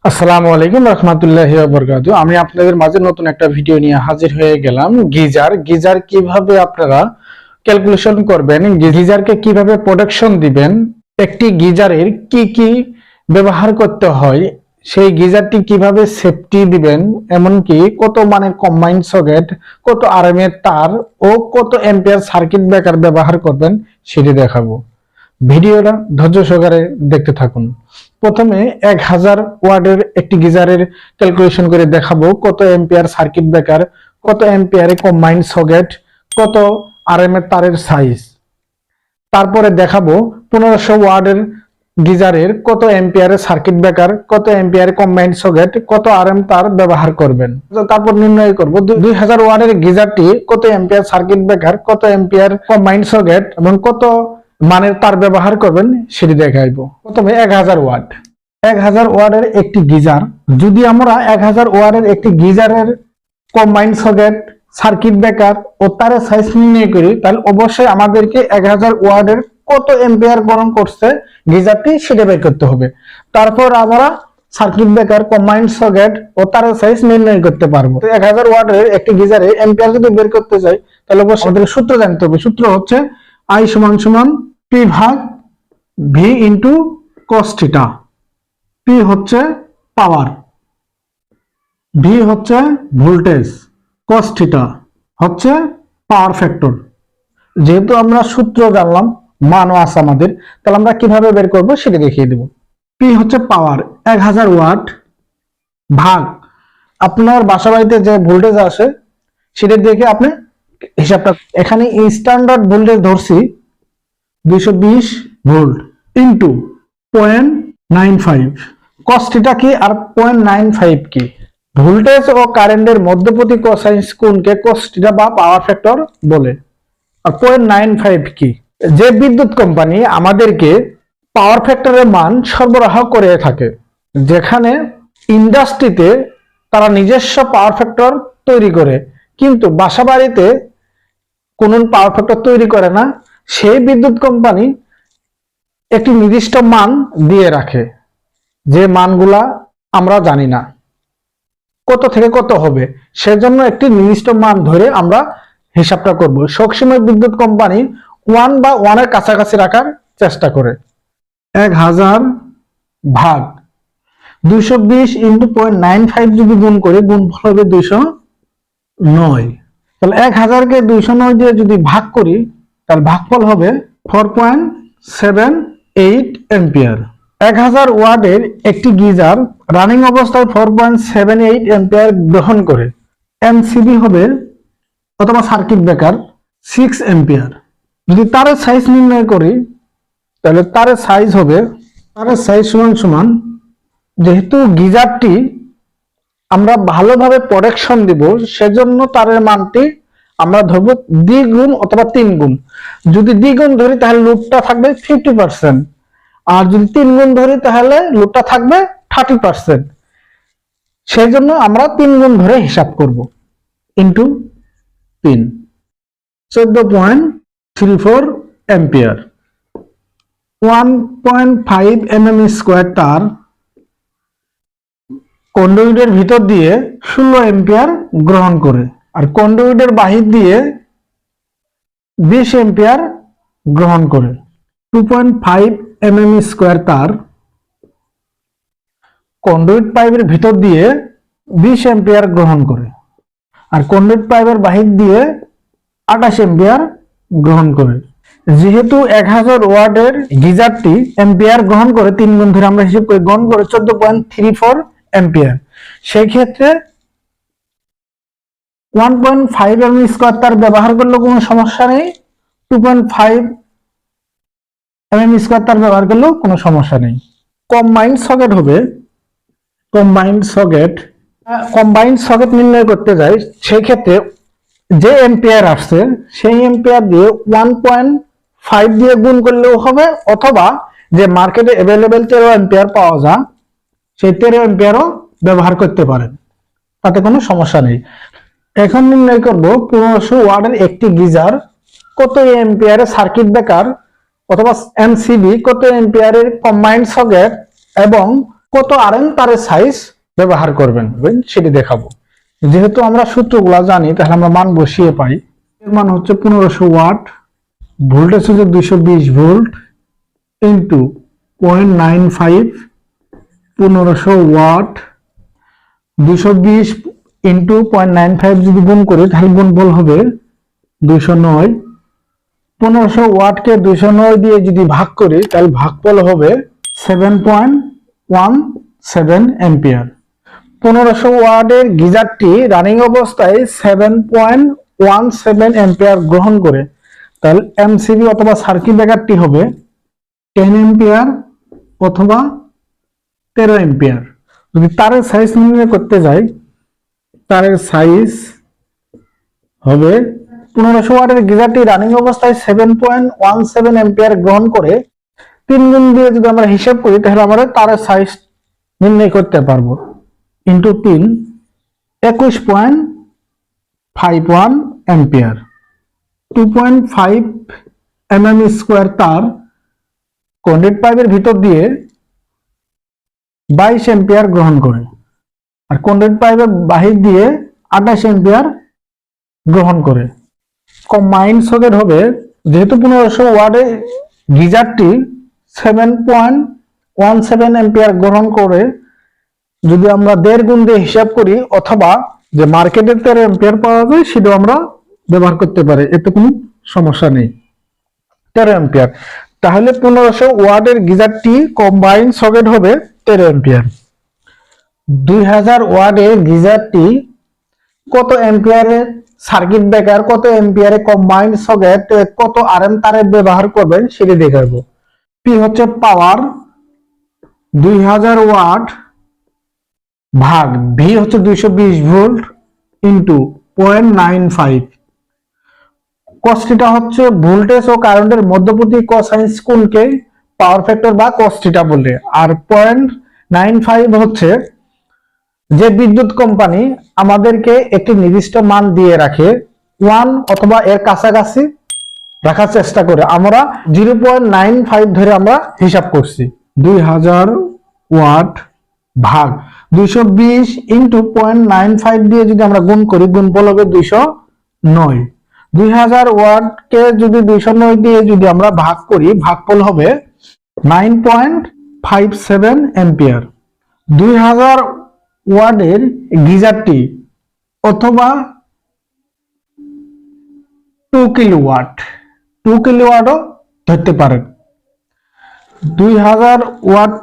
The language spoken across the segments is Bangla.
আসসালামু আলাইকুম রহমতুল্লাহি ওয়া বারাকাতুহু। আমি আপনাদের মাঝে নতুন একটা ভিডিও নিয়ে হাজির হয়ে গেলাম। গিজার কিভাবে আপনারা ক্যালকুলেশন করবেন, গিজারকে কিভাবে প্রোটেকশন দিবেন, একটি গিজারের কি কি ব্যবহার করতে হয়, সেই গিজারটি কিভাবে সেফটি দিবেন, এমনকি কত মানের কম্বাইন্ড সকেট, কত আরএম এর তার ও কত অ্যাম্পিয়ার সার্কিট ব্রেকার ব্যবহার করবেন সেটি দেখাবো। ভিডিওটা ধৈর্য সহকারে দেখতে থাকুন। প্রথমে 1000 ওয়াটের একটি গিজারের ক্যালকুলেশন করে দেখাবো কত অ্যাম্পিয়ার সার্কিট ব্রেকার, কত অ্যাম্পিয়ারে কম্বাইন্ড সকেট, কত আরএম এর তারের সাইজ। তারপরে দেখাবো 1500 ওয়াটের গিজারের কত অ্যাম্পিয়ারের সার্কিট ব্রেকার, কত অ্যাম্পিয়ারে কম্বাইন্ড সকেট, কত আরএম তার ব্যবহার করবেন। তারপর নির্ণয় করব 2000 ওয়াটের গিজারটি কত অ্যাম্পিয়ার সার্কিট ব্রেকার, কত অ্যাম্পিয়ার কম্বাইন্ড সকেট এবং কত মানের তার ব্যবহার করবেন সেটি দেখাইবো। প্রথমে 1000 ওয়াট। 1000 ওয়াটের একটি গিজার, যদি আমরা 1000 ওয়াটের একটি গিজারের কম্বাইন্ড সকেট, সার্কিট ব্রেকার ও তারের সাইজ নির্ণয় করি, তাহলে অবশ্যই আমাদেরকে 1000 ওয়াটের কত অ্যাম্পিয়ার গ্রহণ করছে গিজারটি সেটা বের করতে হবে। তারপর আমরা সার্কিট ব্রেকার, কম্বাইন্ড সকেট ও তারের সাইজ নির্ণয় করতে পারবো। 1000 ওয়াটের একটি গিজারে অ্যাম্পিয়ার যদি বের করতে চাই তাহলে অবশ্যই আমাদের সূত্র জানতে হবে। সূত্র হচ্ছে I = P ভাগ V into cos theta. P হচ্ছে পাওয়ার, V হচ্ছে ভোল্টেজ, cos থিটা হচ্ছে পাওয়ার ফ্যাক্টর। যেহেতু আমরা সূত্র জানলাম, মানও আছে আমাদের, তাহলে আমরা কিভাবে বের করব সেটা দেখিয়ে দেব। P হচ্ছে পাওয়ার, 1000 ওয়াট ভাগ আপনার বাসা বাড়িতে যে ভোল্টেজ আসে সেটা দেখে আপনি হিসাবটা, এখানে স্ট্যান্ডার্ড ভোল্টেজ ধরছি 220 ভোল্ট ইন্টু 0.95। cos থিটা কি আর 0.95 কি? ভোল্টেজ ও কারেন্টের মধ্যবর্তী কোসাইন কোণকে cos থিটা বা পাওয়ার ফ্যাক্টর বলে। আর 0.95 কি? যে বিদ্যুৎ কোম্পানি আমাদেরকে পাওয়ার ফ্যাক্টরের মান সরবরাহ করে থাকে, যেখানে ইন্ডাস্ট্রিতে তারা নিজস্ব পাওয়ার ফ্যাক্টর তৈরি করে কিন্তু বাসা বাড়িতে কোনো পাওয়ার ফ্যাক্টর তৈরি করে না, সেই বিদ্যুৎ কোম্পানি একটি নির্দিষ্ট মান দিয়ে রাখে, যে মানগুলা আমরা জানি না কত থেকে কত হবে, সেজন্য একটি নির্দিষ্ট মান ধরে আমরা হিসাবটা করব। সবসময় বিদ্যুৎ কোম্পানি 1 বা 1 এর কাছাকাছি রাখার চেষ্টা করে। 1000 ভাগ 220 ইন্টু 0.95 যদি গুণ করি, গুণফল হবে 209। তাহলে 1000কে 209 দিয়ে যদি ভাগ করি তাহলে ভাগফল হবে 4.78 অ্যাম্পিয়ার। 1000 ওয়াটের একটি গিজার রানিং অবস্থায় 4.78 অ্যাম্পিয়ার গ্রহণ করে। এমসিবি হবে অথবা সার্কিট ব্রেকার 6 অ্যাম্পিয়ার। যদি তারের সাইজ নির্ণয় করি তাহলে তারের সাইজ হবে, তারের সাইজ সমান যেহেতু গিজারটি আমরা ভালোভাবে প্রোটেকশন দিব, সেজন্য তারের মানটি আমরা ধরবো দ্বিগুণ অথবা 3 গুণ। যদি দ্বিগুণ ধরি তাহলে লোডটা থাকবে 50%, আর যদি 3 গুণ ধরি তাহলে লোডটা থাকবে 30%। সেই জন্য আমরা 3 গুণ ধরে হিসাব করব। Into 3, 14.34 ampere. 1.5 mm স্কয়ার তার কন্ডুইটের ভিতর দিয়ে 16 অ্যাম্পিয়ার গ্রহণ করে, আর কন্ডুইটের বাহির দিয়ে 20 অ্যাম্পিয়ার গ্রহণ করে। 2.5 mm স্কয়ার তার কন্ডুইট পাইপের ভিতর দিয়ে 20 অ্যাম্পিয়ার গ্রহণ করে, আর কন্ডুইট পাইপের বাহির দিয়ে 28 অ্যাম্পিয়ার গ্রহণ করে। যেহেতু 1000 ওয়াটের গিজারটি অ্যাম্পিয়ার গ্রহণ করে, 3 গুণ ধরে আমরা হিসাব করে গ্রহণ করে 14.34 অ্যাম্পিয়ার, সেই ক্ষেত্রে 1.5 mm স্কয়ার তার ব্যবহার করলেও কোনো সমস্যা নেই, 2.5 mm স্কয়ার তার ব্যবহার করলেও কোনো সমস্যা নেই। কম্বাইন্ড সকেট হবে, কম্বাইন্ড সকেট নির্ণয় করতে যাই, সেই ক্ষেত্রে যে অ্যাম্পিয়ার আসছে সেই অ্যাম্পিয়ার দিয়ে 1.5 দিয়ে গুণ করলেও হবে, অথবা যে মার্কেটে অ্যাভেলেবেল 13 অ্যাম্পিয়ার পাওয়া যায় সেই 13 অ্যাম্পিয়ারও ব্যবহার করতে পারেন, তাতে কোনো সমস্যা নেই। এখন নির্ণয় করব 1500 ওয়াটের একটি গিজার কত অ্যাম্পিয়ারের সার্কিট ব্রেকার অথবা এমসিবি, কত অ্যাম্পিয়ারের কম্বাইন্ড সকেট এবং কত আরএম তারের সাইজ ব্যবহার করবেন সেটি দেখাবো। যেহেতু আমরা সূত্রগুলো জানি তাহলে আমরা মান বসিয়ে পাই। এর মান হচ্ছে 1500 ওয়াট, ভোল্টেজ হচ্ছে 220 ভোল্ট ইন্টু 0.95, 1500 ওয়াট 220 ইন্টু 0.95 যদি গুণ করি তাহলে গুণফল হবে 209। 1500 ওয়াটকে 209 দিয়ে যদি ভাগ করি তাহলে ভাগফল হবে 7.17 এম্পিয়ার। 1500 ওয়াটের গিজারটি রানিং অবস্থায় 7.17 এম্পিয়ার গ্রহণ করে, তাহলে এমসিবি অথবা সার্কিট ব্রেকারটি হবে 10 এম্পিয়ার অথবা 13 এম্পিয়ার। যদি তারের সাইজ নির্ণয় করতে যাই, তারের সাইজ হবে 1500 ওয়াটের গিজারটি রানিং অবস্থায় 7.17 এম্পিয়ার গ্রহণ করে 3 গুণ দিয়ে যদি আমরা হিসাব করি তাহলে আমরা তারের সাইজ নির্ণয় করতে পারবো। Into 3 21.51 ampere. 2.5 mm স্কোয়ার তার কন্ডাক্ট পাইপের ভিতর দিয়ে 22 এম্পিয়ার গ্রহণ করে, আর কন্ডাক্ট পাইপের বাহির দিয়ে 28 এম্পিয়ার গ্রহণ করে। কম্বাইন্ড সকেট হবে, যেহেতু 1500 ওয়াটে গিজারটি 7.17 এম্পিয়ার গ্রহণ করে, যদি আমরা 1.5 গুণ দিয়ে হিসাব করি অথবা যে মার্কেটে 13 এম্পিয়ার পাওয়া যায় সেটাও আমরা ব্যবহার করতে পারি, এতে কোনো সমস্যা নেই। 13 এম্পিয়ার, তাহলে 1500 ওয়াটের গিজারটি কম্বাইন্ড সকেট হবে 13 এম্পিয়ার। 2000 ওয়াটের গিজারটি কত এম্পিয়ারের সার্কিট ব্রেকার, কত এম্পিয়ারে কম্বাইন্ড সকেট, কত আরএম তারে ব্যবহার করবেন সেটি দেখাবো। পি হচ্ছে পাওয়ার 2000 ওয়াট ভাগ ভি হচ্ছে 220 ভোল্ট ইন্টু 0.95। কস্টিটা হচ্ছে ভোল্টেজ ও কারেন্টের মধ্যবর্তী কোসাইন কোণকে পাওয়ার ফ্যাক্টর বা কস্টিটা বলে, আর 0.95 হচ্ছে যে বিদ্যুৎ কোম্পানি আমাদেরকে একটি নির্দিষ্ট মান দিয়ে রাখে 1 অথবা এর কাছাকাছি রাখার চেষ্টা করে, আমরা 0.95 ধরে আমরা হিসাব করছি। 2000 ওয়াট ভাগ 220 ইন্টু 0.95 দিয়ে যদি আমরা গুণ করি গুণফল হবে 209। 2000 ওয়াটকে যদি 209 দিয়ে যদি আমরা ভাগ করি ভাগফল হবে 9.57 এম্পিয়ার। 2000 ওয়াটের গিজারটি অথবা 2 কিলোওয়াটও ধরতে পারেন। 2000 ওয়াট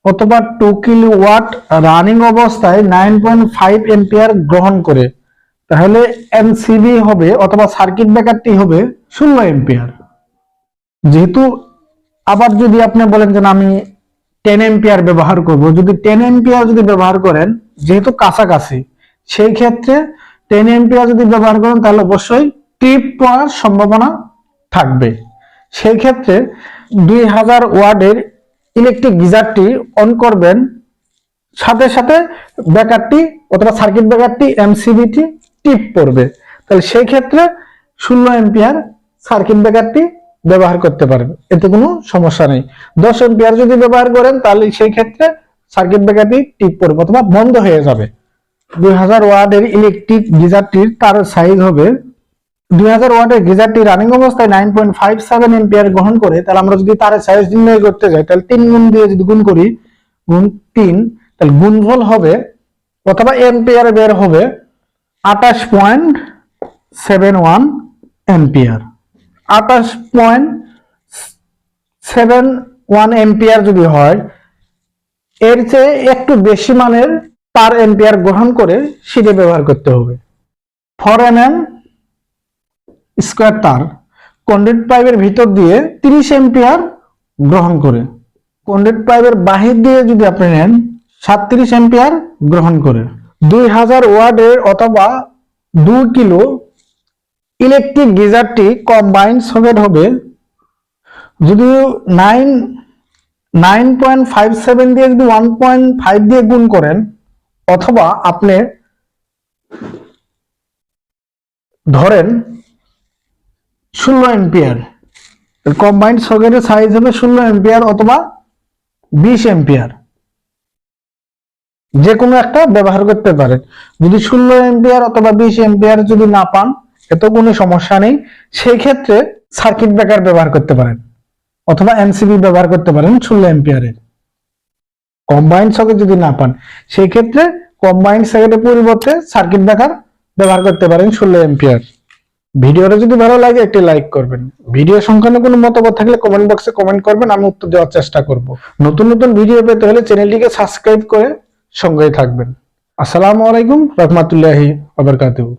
অথবা 2 কিলোওয়াট রানিং অবস্থায় 9.5 এম্পিয়ার গ্রহণ করে, তাহলে এমসিবি হবে অথবা সার্কিট ব্রেকারটি হবে 16 এম্পিয়ার। যেহেতু আবার যদি আপনি বলেন যে আমি 10 এম্পিয়ার ব্যবহার করব, যদি 10 এম্পিয়ার যদি ব্যবহার করেন যেহেতু কাছাকাছি, সেই ক্ষেত্রে 10 এম্পিয়ার যদি ব্যবহার করেন তাহলে অবশ্যই ট্রিপ পড়ার সম্ভাবনা থাকবে। সেই ক্ষেত্রে 2000 ওয়াটের ইলেকট্রিক গিজারটি অন করবেন, সাথে সাথে ব্রেকারটি অথবা সার্কিট ব্রেকারটি এমসিবিটি টিপ পড়বে, তাহলে সেই ক্ষেত্রে 16 এম্পিয়ার সার্কিট ব্রেকারটি ব্যবহার করতে পারেন, এতে কোনো সমস্যা নেই। 10 এম্পিয়ার যদি ব্যবহার করেন তাহলে সেই ক্ষেত্রে সার্কিট ব্রেকারটি টিপ পড়বে অথবা বন্ধ হয়ে যাবে। 2000 ওয়াটের ইলেকট্রিক গিজারটির তার সাইজ হবে, 2000 ওয়াটের গিজারটি রানিং অবস্থায় 9.57 এম্পিয়ার গ্রহণ করে, তাহলে আমরা যদি তার সাইজ নির্ণয় করতে যাই তাহলে 3 গুণ দিয়ে যদি গুণ করি গুণ 3, তাহলে গুণফল হবে অথবা এম্পিয়ারে বের হবে 28.71 এম্পিয়ার। 28.71 এম্পিয়ার যদি হয়, এর চেয়ে একটু বেশি মানের তার এম্পিয়ার গ্রহণ করে সেটা ব্যবহার করতে হবে। 4 mm স্কোয়ার তার কন্ডাক্ট পাইপের ভিতর দিয়ে 30 এম্পিয়ার গ্রহণ করে, কন্ডাক্ট পাইপের বাহির দিয়ে যদি আপনি নেন 37 এম্পিয়ার গ্রহণ করে। 2000 ওয়াটের অথবা 2 কিলো ইলেকট্রিক গিজারটি কম্বাইন্ড সকেট হবে, যদি 9.57 দিয়ে যদি 1.5 দিয়ে গুণ করেন অথবা আপনি ধরেন 16 এম্পিয়ার, কম্বাইন্ড সকেটের সাইজ হবে 16 এম্পিয়ার অথবা 20 এম্পিয়ার। যে কোনো একটা ব্যবহার করতে পারেন। যদি 16 এম্পিয়ার অথবা 20 এম্পিয়ার যদি না পান, এত কোনো সমস্যা নেই, সেই ক্ষেত্রে সার্কিট ব্রেকার ব্যবহার করতে পারেন অথবা এমসিবি ব্যবহার করতে পারেন 16 এম্পিয়ারের। কম্বাইন্ড সকেট যদি না পান, সেই ক্ষেত্রে কম্বাইন্ড সকেটের পরিবর্তে সার্কিট ব্রেকার ব্যবহার করতে পারেন 16 এম্পিয়ার। ভিডিওটা যদি ভালো লাগে একটি লাইক করবেন। ভিডিও সংক্রান্ত কোনো মতামত থাকলে কমেন্ট বক্সে কমেন্ট করবেন, আমি উত্তর দেওয়ার চেষ্টা করব। নতুন নতুন ভিডিও পেতে হলে চ্যানেলটিকে সাবস্ক্রাইব করে সঙ্গেই থাকবেন। আসসালামু আলাইকুম রাহমাতুল্লাহি ওয়া বারাকাতুহু।